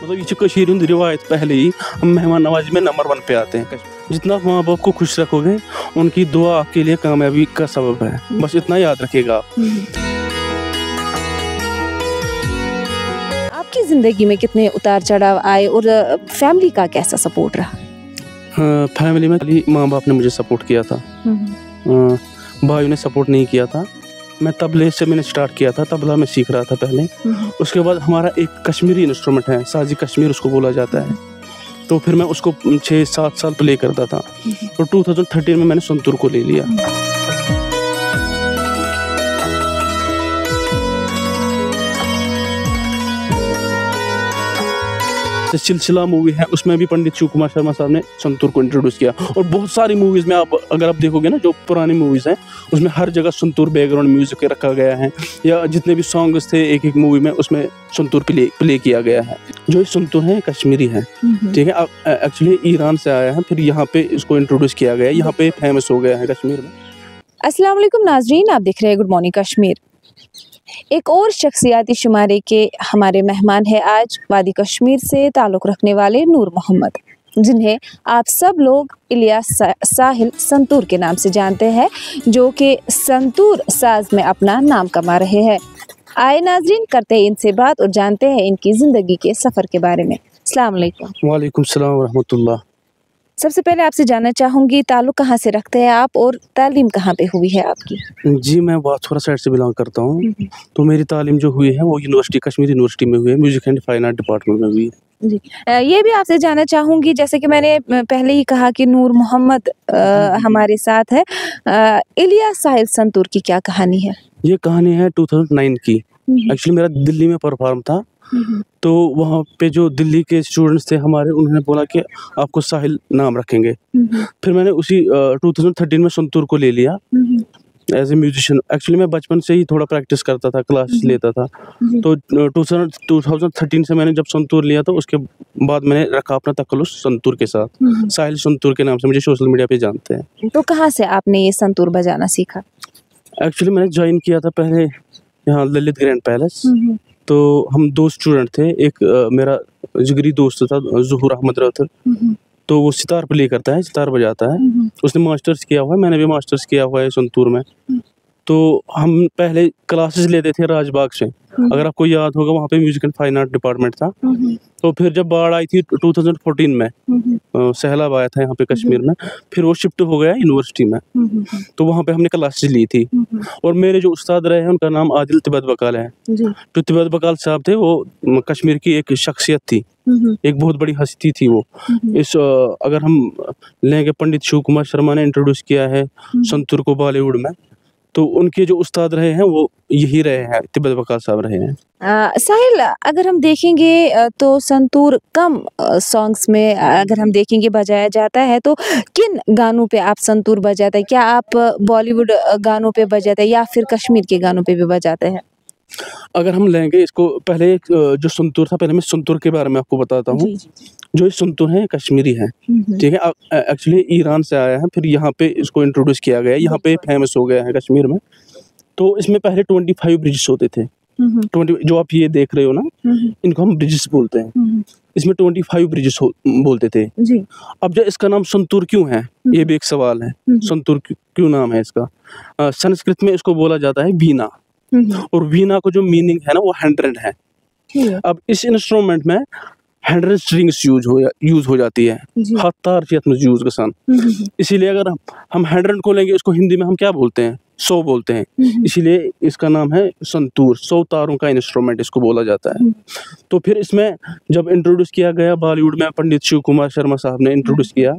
मतलब ये कशीर हुंद रिवायत पहले ही हम मेहमान नवाजी में नंबर 1 पे आते हैं। जितना माँ बाप को खुश रखोगे उनकी दुआ आपके लिए कामयाबी का सबब है, बस इतना याद रखिएगा आप। आपकी ज़िंदगी में कितने उतार चढ़ाव आए और फैमिली का कैसा सपोर्ट रहा? हाँ, फैमिली में खाली माँ बाप ने मुझे सपोर्ट किया था, भाइयों ने सपोर्ट नहीं किया था। मैं तबले से मैंने स्टार्ट किया था, तबला मैं सीख रहा था पहले। उसके बाद हमारा एक कश्मीरी इंस्ट्रूमेंट है, साजी कश्मीर उसको बोला जाता है, तो फिर मैं उसको 6-7 साल प्ले करता था। तो 2013 में मैंने संतूर को ले लिया। सिलसिला मूवी है, उसमें भी पंडित शिव कुमार शर्मा साहब ने संतूर को इंट्रोड्यूस किया। और बहुत सारी मूवीज में अगर आप देखोगे ना, जो पुरानी मूवीज हैं उसमें हर जगह संतूर बैकग्राउंड म्यूजिक रखा गया है, या जितने भी सॉन्ग्स थे एक मूवी में उसमें संतूर प्ले किया गया है। जो संतूर है कश्मीरी है, ठीक है, एक्चुअली ईरान से आया है, फिर यहाँ पे इसको इंट्रोड्यूस किया गया, यहाँ पे फेमस हो गया है कश्मीर में। अस्सलाम वालेकुम नाजरीन, आप देख रहे हैं गुड मॉर्निंग कश्मीर। एक और शख्सियाती शुमारे के हमारे मेहमान है आज वादी कश्मीर से ताल्लुक़ रखने वाले नूर मोहम्मद, जिन्हें आप सब लोग इलियास साहिल संतूर के नाम से जानते हैं, जो कि संतूर साज में अपना नाम कमा रहे हैं। आए नाजरीन, करते हैं इनसे बात और जानते हैं इनकी ज़िंदगी के सफ़र के बारे में। अस्सलाम वालेकुम। वालेकुम सलाम व रहमतुल्लाह। सबसे पहले आपसे जानना चाहूँगी, ताल्लुक़ कहाँ से रखते हैं आप और तालीम कहाँ पे हुई है आपकी? जी, मैं वाथोरा साइड से बिलोंग करता हूँ। तो मेरी तालीम जो हुई है वो यूनिवर्सिटी, कश्मीर यूनिवर्सिटी में हुई है, music and fine art department में हुई है। जी, ये भी आपसे जानना चाहूँगी, जैसे कि मैंने पहले ही कहा कि नूर मोहम्मद हमारे साथ है, इलियास साहिल संतूर की क्या कहानी है? ये कहानी है 2009 की। एक्चुअली मेरा दिल्ली में परफॉर्म था, तो वहाँ पे जो दिल्ली के स्टूडेंट्स थे हमारे, उन्होंने बोला कि आपको साहिल नाम रखेंगे। फिर मैंने उसी 2013 में संतूर को ले लिया एज ए म्यूजिशियन। एक्चुअली मैं बचपन से ही थोड़ा प्रैक्टिस करता था, क्लास लेता था। तो 2013 से मैंने जब संतूर लिया, तो उसके बाद मैंने रखा अपना तकल्लुस संतूर के साथ। साहिल संतूर के नाम से मुझे सोशल मीडिया पे जानते हैं। तो कहाँ से आपने ये संतूर बजाना सीखा? एक्चुअली मैंने ज्वाइन किया था पहले यहाँ ललित ग्रैंड पैलेस। तो हम 2 स्टूडेंट थे, एक मेरा जिगरी दोस्त था ज़ुहूर अहमद रौतर, तो वो सितार प्ले करता है, सितार बजाता है। उसने मास्टर्स किया हुआ है, मैंने भी मास्टर्स किया हुआ है संतूर में। तो हम पहले क्लासेस लेते थे राजबाग से, अगर आपको याद होगा, वहाँ पे music and fine art department था। तो फिर जब बाढ़ आई थी 2014 में, सैलाब आया था यहाँ पे कश्मीर में, फिर वो शिफ्ट हो गया यूनिवर्सिटी में। तो वहाँ पे हमने क्लासेस ली थी। और मेरे जो उस्ताद रहे हैं उनका नाम आदिल तिब्बत बकाल है। जो तिब्बत बकाल साहब थे, वो कश्मीर की एक शख्सियत थी, एक बहुत बड़ी हस्ती थी वो। अगर हम लेंगे, पंडित शिव कुमार शर्मा ने इंट्रोड्यूस किया है संतूर को बॉलीवुड में, तो उनके जो उस्ताद रहे हैं वो यही रहे हैं, तिब्बत बकाल साहब रहे हैं। साहिल, अगर हम देखेंगे तो संतूर कम सॉन्ग्स में अगर हम देखेंगे बजाया जाता है, तो किन गानों पे आप संतूर बजाते हैं? क्या आप बॉलीवुड गानों पे बजाते हैं या फिर कश्मीर के गानों पे भी बजाते हैं? अगर हम लेंगे इसको, पहले जो संतूर था, पहले मैं संतूर के बारे में आपको बताता हूँ। जो ये संतूर है कश्मीरी है, ठीक है, एक्चुअली ईरान से आया है, फिर यहाँ पे इसको इंट्रोड्यूस किया गया, यहाँ पे फेमस हो गया है कश्मीर में। तो इसमें पहले 25 ब्रिजेस होते थे। 20 जो आप ये देख रहे हो ना, इनको हम ब्रिजेस बोलते हैं। इसमें 25 ब्रिजेस बोलते थे। अब जो इसका नाम संतूर क्यों है, ये भी एक सवाल है। संतूर क्यों नाम है इसका? संस्कृत में इसको बोला जाता है वीणा, और वीणा को जो मीनिंग है ना, वो 100 है। अब इस इंस्ट्रूमेंट में 100 स्ट्रिंग्स यूज हो जाती है, हत्तार यूज का सन। इसीलिए अगर हम 100 को लेंगे, इसको हिंदी में हम क्या बोलते हैं? 100 बोलते हैं। इसीलिए इसका नाम है संतूर, 100 तारों का इंस्ट्रूमेंट इसको बोला जाता है। तो फिर इसमें जब इंट्रोड्यूस किया गया बॉलीवुड में, पंडित शिव कुमार शर्मा साहब ने इंट्रोड्यूस किया,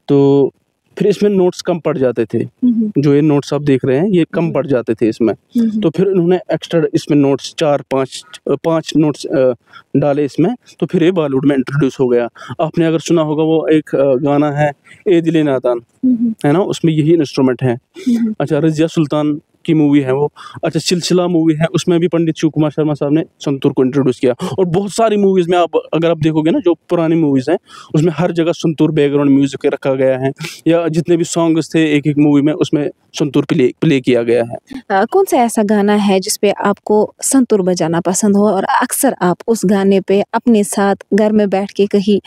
तो फिर इसमें नोट्स कम पड़ जाते थे। जो ये नोट्स आप देख रहे हैं, ये कम पड़ जाते थे इसमें। तो फिर उन्होंने एक्स्ट्रा इसमें नोट्स 4-5 नोट्स डाले इसमें, तो फिर ये बॉलीवुड में इंट्रोड्यूस हो गया। आपने अगर सुना होगा, वो एक गाना है ए दिले नादान, है ना, उसमें यही इंस्ट्रूमेंट है। अच्छा, रज़िया सुल्तान की मूवी है वो, अच्छा सिलसिला मूवी है, उसमें भी पंडित शिव कुमार शर्मा साहब ने संतूर को इंट्रोड्यूस किया। और बहुत सारी मूवीज़ में आप अगर आप देखोगे ना, जो पुरानी मूवीज़ हैं उसमें हर जगह संतूर बैकग्राउंड म्यूजिक रखा गया है, या जितने भी सॉन्ग्स थे एक एक मूवी में उसमें संतूर प्ले किया गया है। कौन सा ऐसा गाना है जिस पे आपको संतूर बजाना पसंद हो और अक्सर आप उस गाने पे अपने साथ घर में बैठ के कहीं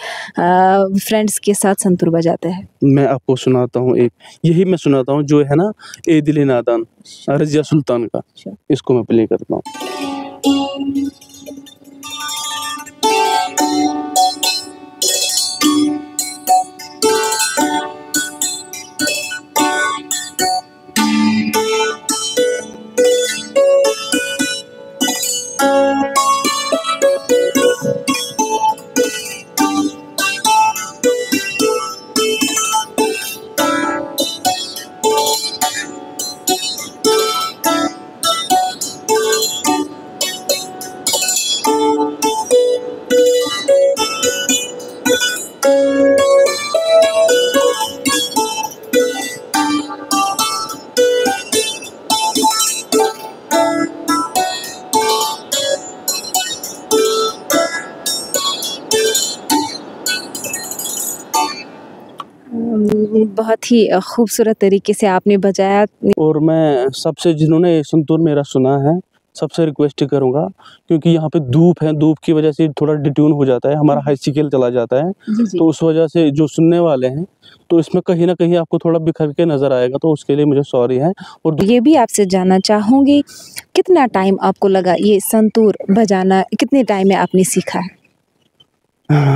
फ्रेंड्स के साथ संतूर बजाते हैं? मैं आपको सुनाता हूँ एक, यही मैं सुनाता हूँ जो है ना, ए दिल नादान, रज़िया सुल्तान का, इसको मैं प्ले करता हूँ। बहुत ही खूबसूरत तरीके से आपने बजाया। और मैं सबसे, जिन्होंने संतूर मेरा सुना है, सबसे रिक्वेस्ट करूँगा, क्योंकि यहाँ पे धूप है, धूप की वजह से थोड़ा डिट्यून हो जाता है, हमारा हाई स्केल चला जाता है, तो उस वजह से जो सुनने वाले हैं तो इसमें कहीं ना कहीं आपको थोड़ा बिखर के नज़र आएगा, तो उसके लिए मुझे सॉरी है। और ये भी आपसे जानना चाहूँगी, कितना टाइम आपको लगा ये संतूर बजाना, कितने टाइम में आपने सीखा है?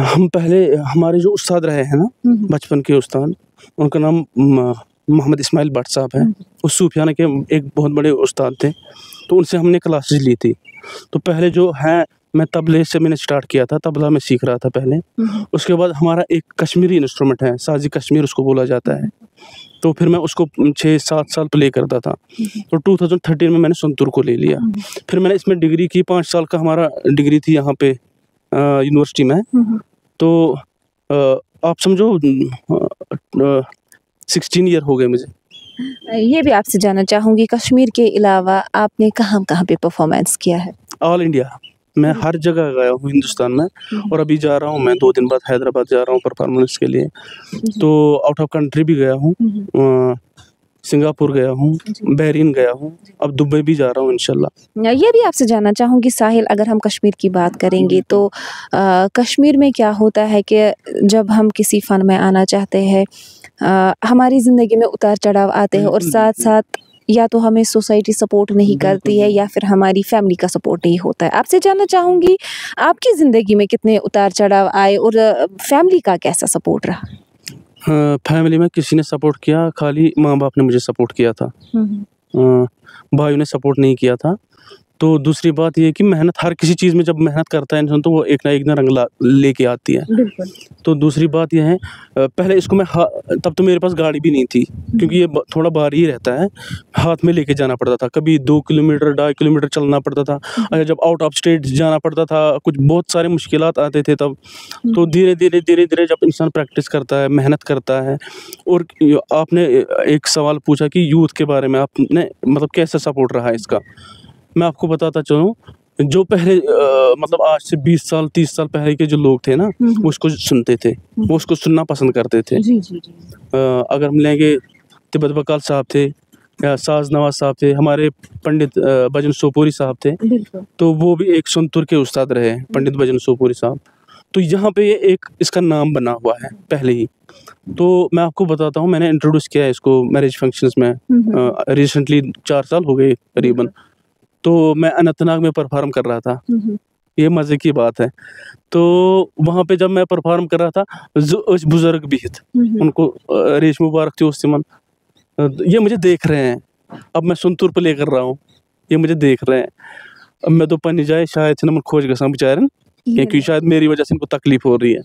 हम पहले, हमारे जो उस्ताद रहे हैं ना, बचपन के उस्ताद, उनका नाम मोहम्मद इस्माइल भट्ट साहब है, उस सूफियाना के एक बहुत बड़े उस्ताद थे, तो उनसे हमने क्लासेस ली थी। तो पहले जो है, मैं तबले से मैंने स्टार्ट किया था, तबला मैं सीख रहा था पहले। उसके बाद हमारा एक कश्मीरी इंस्ट्रूमेंट है, साजी कश्मीर उसको बोला जाता है, तो फिर मैं उसको 6-7 साल प्ले करता था। तो 2013 में मैंने संतूर को ले लिया। फिर मैंने इसमें डिग्री की, 5 साल का हमारा डिग्री थी यहाँ पे यूनिवर्सिटी में। तो आप समझो 16 ईयर हो गए मुझे। ये भी आपसे जानना चाहूँगी, कश्मीर के अलावा आपने कहाँ-कहाँ पे परफॉर्मेंस किया है? ऑल इंडिया, मैं हर जगह गया हूँ हिंदुस्तान में, और अभी जा रहा हूँ मैं 2 दिन बाद हैदराबाद जा रहा हूँ परफॉर्मेंस के लिए। तो आउट ऑफ कंट्री भी गया हूँ, सिंगापुर गया हूँ, बहरीन गया हूँ, अब दुबई भी जा रहा हूँ इंशाल्लाह। ये भी आपसे जानना चाहूँगी साहिल, अगर हम कश्मीर की बात करेंगे तो कश्मीर में क्या होता है कि जब हम किसी फ़न में आना चाहते हैं, हमारी ज़िंदगी में उतार चढ़ाव आते हैं, और साथ साथ या तो हमें सोसाइटी सपोर्ट नहीं करती है या फिर हमारी फैमिली का सपोर्ट नहीं होता है। आपसे जानना चाहूँगी, आपकी ज़िंदगी में कितने उतार चढ़ाव आए और फैमिली का कैसा सपोर्ट रहा? हाँ, फैमिली में किसी ने सपोर्ट किया, खाली माँ बाप ने मुझे सपोर्ट किया था, भाइयों ने सपोर्ट नहीं किया था। तो दूसरी बात ये है कि मेहनत, हर किसी चीज़ में जब मेहनत करता है इंसान, तो वो एक ना रंग लेके आती है। तो दूसरी बात यह है, पहले इसको मैं तब तो मेरे पास गाड़ी भी नहीं थी, क्योंकि ये थोड़ा भारी ही रहता है, हाथ में लेके जाना पड़ता था, कभी 2 किलोमीटर 2.5 किलोमीटर चलना पड़ता था। अच्छा, जब आउट ऑफ स्टेट जाना पड़ता था, कुछ बहुत सारे मुश्किलात आते थे तब। तो धीरे धीरे जब इंसान प्रैक्टिस करता है, मेहनत करता है। और आपने एक सवाल पूछा कि यूथ के बारे में, आपने मतलब कैसा सपोर्ट रहा इसका, मैं आपको बताता चलूँ, जो पहले मतलब आज से 20 साल 30 साल पहले के जो लोग थे ना, वो उसको सुनते थे, वो उसको सुनना पसंद करते थे। अगर हम लेंगे, तिब्बत बकाल साहब थे, या साज नवाज साहब थे, हमारे पंडित भजन सोपोरी साहब थे, तो वो भी एक संतूर के उस्ताद रहे, पंडित भजन सोपोरी साहब। तो यहाँ पे ये एक इसका नाम बना हुआ है पहले ही। तो मैं आपको बताता हूँ, मैंने इंट्रोड्यूस किया है इसको मैरिज फंक्शंस में, रिसेंटली 4 साल हो गए करीबन। तो मैं अनंतनाग में परफॉर्म कर रहा था, ये मज़े की बात है। तो वहाँ पे जब मैं परफॉर्म कर रहा था, बुजुर्ग भी थे, उनको रेश मुबारक थी उस समय, ये मुझे देख रहे हैं, अब मैं संतूर प्ले कर रहा हूँ, ये मुझे देख रहे हैं। अब मैं तो पनी जाए शायद से नमन खोज गसा बेचारन, क्योंकि शायद मेरी वजह से इनको तकलीफ हो रही है।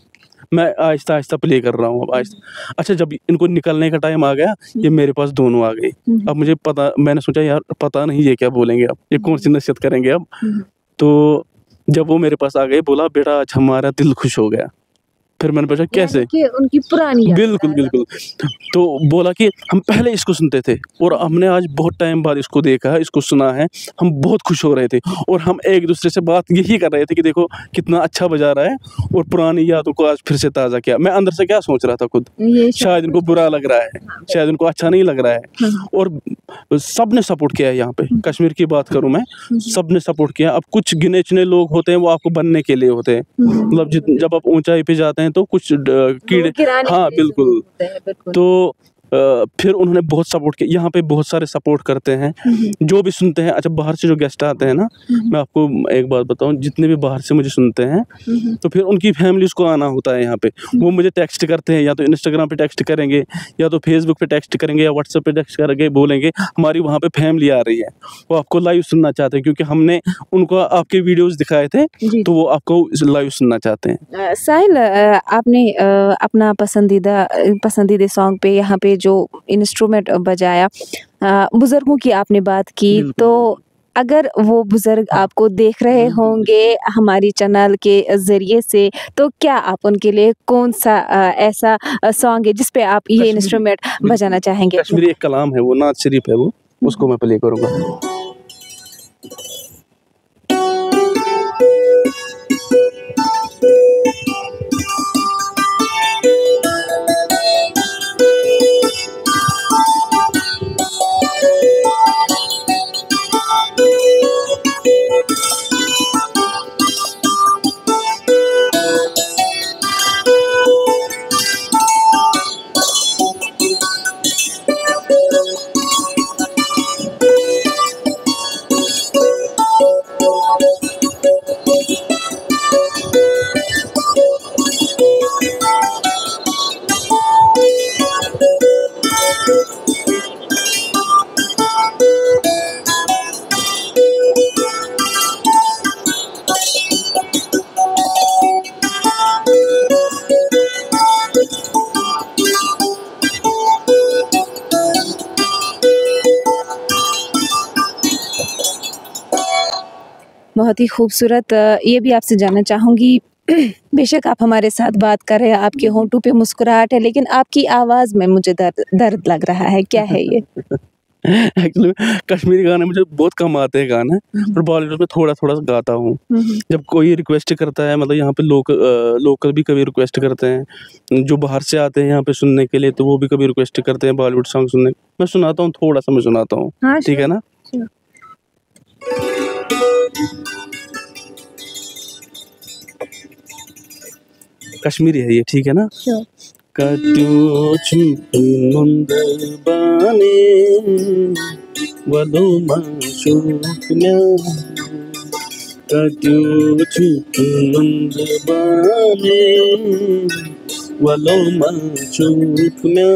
मैं आहिस्ता आहिस्ता प्ले कर रहा हूँ अब आहिस्ता। अच्छा, जब इनको निकलने का टाइम आ गया, ये मेरे पास दोनों आ गए। अब मुझे पता, मैंने सोचा यार पता नहीं ये क्या बोलेंगे, अब ये कौन सी नसीहत करेंगे अब। तो जब वो मेरे पास आ गए, बोला बेटा आज हमारा दिल खुश हो गया। फिर मैंने पूछा कैसे? यानी कि उनकी पुरानी यादें बिल्कुल, ताज़ा बिल्कुल। तो बोला कि हम पहले इसको सुनते थे और हमने आज बहुत टाइम बाद इसको देखा है, इसको सुना है, हम बहुत खुश हो रहे थे और हम एक-दूसरे से बात यही कर रहे थे कि देखो कितना अच्छा बजा रहा है और पुरानी यादों को आज फिर से ताज़ा किया। मैं अंदर से क्या सोच रहा था खुद, ये शायद इनको बुरा लग रहा है, शायद इनको अच्छा नहीं लग रहा है और सबने सपोर्ट किया है यहाँ पे। कश्मीर की बात करूँ मैं, सबने सपोर्ट किया। अब कुछ गिने-चुने लोग होते हैं, वो आपको बनने के लिए होते हैं। मतलब जब आप ऊँचाई पे जाते हैं तो कुछ कीड़े, हाँ, बिल्कुल। तो फिर उन्होंने बहुत सपोर्ट किया। यहाँ पे बहुत सारे सपोर्ट करते हैं, जो भी सुनते हैं। अच्छा, बाहर से जो गेस्ट आते हैं ना, मैं आपको एक बात बताऊँ, जितने भी बाहर से मुझे सुनते हैं, तो फिर उनकी फैमिलीज़ को आना होता है यहाँ पे। वो मुझे टेक्स्ट करते हैं, या तो इंस्टाग्राम पे टेक्स्ट करेंगे, या तो फेसबुक पे टेक्स्ट करेंगे, या व्हाट्सएप पे टेक्स्ट करके बोलेंगे हमारी वहाँ पे फैमिली आ रही है, वो आपको लाइव सुनना चाहते हैं, क्योंकि हमने उनको आपके वीडियोज़ दिखाए थे, तो वो आपको लाइव सुनना चाहते हैं। साहिल, आपने अपना पसंदीदा सॉन्ग पे यहाँ पे जो इंस्ट्रूमेंट बजाया, बुजुर्गों की आपने बात की, तो अगर वो बुजुर्ग आपको देख रहे होंगे हमारी चैनल के ज़रिए से, तो क्या आप उनके लिए कौन सा ऐसा सॉन्ग है जिस पे आप ये इंस्ट्रूमेंट बजाना चाहेंगे? कश्मीरी एक कलाम है, वो नाज शरीफ है, वो उसको मैं प्ले करूँगा। बहुत ही खूबसूरत। ये भी आपसे जानना चाहूँगी, बेशक आप हमारे साथ बात कर रहे हैं, आपके होंठों पे मुस्कुराहट है, लेकिन आपकी आवाज़ में मुझे दर्द लग रहा है, क्या है ये? एक्चुअली कश्मीरी गाने मुझे बहुत कम आते हैं गाने, पर बॉलीवुड में थोड़ा-थोड़ा गाता हूँ। जब कोई रिक्वेस्ट करता है, मतलब यहाँ पे लोकल भी कभी रिक्वेस्ट करते हैं, जो बाहर से आते हैं यहाँ पे सुनने के लिए, तो वो भी कभी रिक्वेस्ट करते हैं बॉलीवुड सॉन्ग सुनने। मैं सुनाता हूँ, थोड़ा-सा मैं सुनाता हूँ, हाँ, ठीक है ना? कश्मीरी है ये, ठीक है ना? कट्यो चुनुंद बाने वलो माशूकन्या, कट्यो चुनुंद बाने वलो माशूकन्या।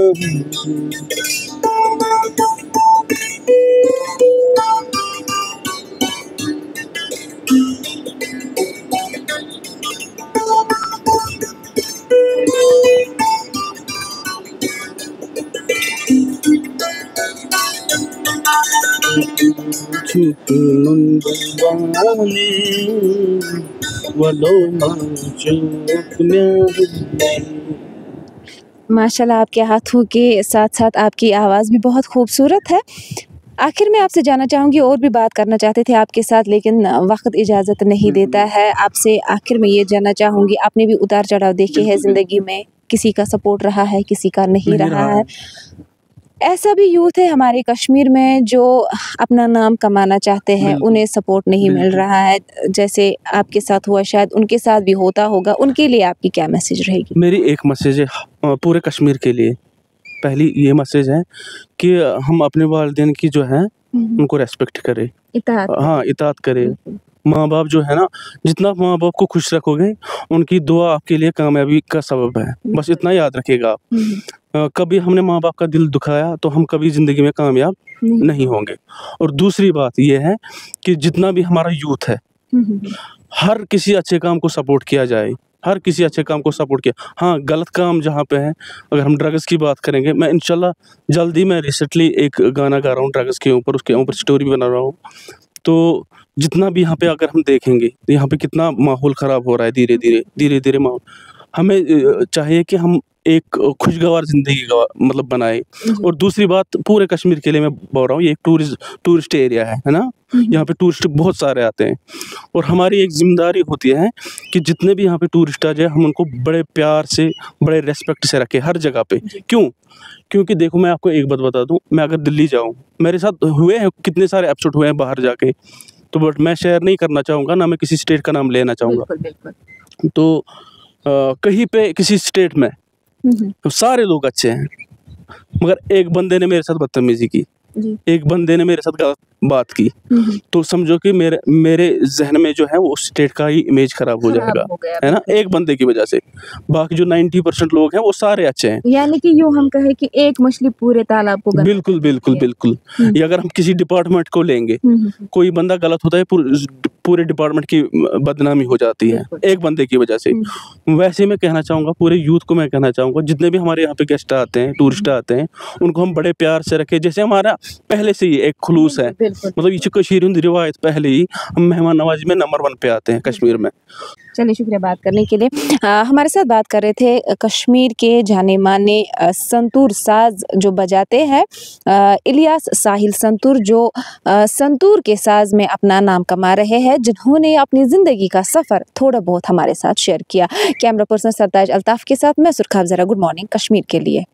माशाल्लाह, आपके हाथों के साथ-साथ आपकी आवाज़ भी बहुत खूबसूरत है। आखिर में आपसे जानना चाहूँगी, और भी बात करना चाहते थे आपके साथ, लेकिन वक़्त इजाज़त नहीं देता है। आपसे आखिर में ये जानना चाहूँगी, आपने भी उतार-चढ़ाव देखे हैं ज़िंदगी में, किसी का सपोर्ट रहा है, किसी का नहीं रहा है। ऐसा भी यूथ है हमारे कश्मीर में जो अपना नाम कमाना चाहते हैं, उन्हें सपोर्ट नहीं मिल रहा है, जैसे आपके साथ हुआ, शायद उनके साथ भी होता होगा। उनके लिए आपकी क्या मैसेज रहेगी? मेरी एक मैसेज है पूरे कश्मीर के लिए। पहली ये मैसेज है कि हम अपने वालिदैन की जो है उनको रेस्पेक्ट करें, हाँ, इताअत करें। माँ-बाप जो है ना, जितना माँ-बाप को खुश रखोगे, उनकी दुआ आपके लिए कामयाबी का सबब है। बस इतना याद रखिएगा आप। कभी हमने माँ-बाप का दिल दुखाया तो हम कभी ज़िंदगी में कामयाब नहीं होंगे। और दूसरी बात ये है कि जितना भी हमारा यूथ है, हर किसी अच्छे काम को सपोर्ट किया जाए, हर किसी अच्छे काम को सपोर्ट किया। हाँ, गलत काम जहाँ पे है, अगर हम ड्रग्स की बात करेंगे, मैं इंशाल्लाह जल्दी मैं रिसेंटली एक गाना गा रहा हूँ ड्रग्स के ऊपर, उसके ऊपर स्टोरी भी बना रहा हूँ। तो जितना भी यहाँ पे अगर हम देखेंगे, तो यहाँ पे कितना माहौल ख़राब हो रहा है धीरे-धीरे, धीरे-धीरे माहौल। हमें चाहिए कि हम एक खुशगवार ज़िंदगी का मतलब बनाए। और दूसरी बात, पूरे कश्मीर के लिए मैं बोल रहा हूँ, ये एक टूरिस्ट एरिया है ना? यहाँ पे टूरिस्ट बहुत सारे आते हैं और हमारी एक ज़िम्मेदारी होती है कि जितने भी यहाँ पे टूरिस्ट आ जाए, हम उनको बड़े प्यार से, बड़े रिस्पेक्ट से रखें हर जगह पे। क्यों? क्योंकि देखो, मैं आपको एक बात बता दूँ, मैं अगर दिल्ली जाऊँ, मेरे साथ हुए हैं कितने सारे एपिसोड हुए हैं बाहर जाके, तो बट मैं शेयर नहीं करना चाहूँगा, ना मैं किसी स्टेट का नाम लेना चाहूँगा। बिल्कुल, बिल्कुल। तो कहीं पे किसी स्टेट में तो सारे लोग अच्छे हैं, मगर एक बंदे ने मेरे साथ बदतमीज़ी की, जी। एक बंदे ने मेरे साथ गलत बात की, तो समझो कि मेरे ज़हन में जो है वो उस स्टेट का ही इमेज खराब हो जाएगा, हो गया, है ना? एक बंदे की वजह से। बाकी जो 90% लोग हैं वो सारे अच्छे हैं। यानी कि यूँ हम कहें कि एक मछली पूरे तालाब को गंदा बिल्कुल, बिल्कुल, बिल्कुल। या अगर हम किसी डिपार्टमेंट को लेंगे, कोई बंदा गलत होता है, पूरे डिपार्टमेंट की बदनामी हो जाती है बिल्कुल। एक बंदे की वजह से। वैसे मैं कहना चाहूँगा, पूरे यूथ को मैं कहना चाहूँगा, जितने भी हमारे यहाँ पे गेस्ट आते हैं, टूरिस्ट आते हैं, उनको हम बड़े प्यार से रखें, जैसे हमारा पहले से ही एक खुलूस है। बिल्कुल। मतलब ये कश्मीर की रिवायत पहले ही, हम मेहमान नवाज़ी में नंबर 1 पे आते हैं कश्मीर में। चलिए, शुक्रिया बात करने के लिए। हमारे साथ बात कर रहे थे कश्मीर के जाने-माने संतूर साज़ जो बजाते हैं इलियास साहिल संतूर, जो संतूर के साज़ में अपना नाम कमा रहे हैं, जिन्होंने अपनी ज़िंदगी का सफ़र थोड़ा बहुत हमारे साथ शेयर किया। कैमरा पर्सन सरताज अल्ताफ़ के साथ मैं सुरखा अफ़ज़रा, गुड मॉर्निंग कश्मीर के लिए।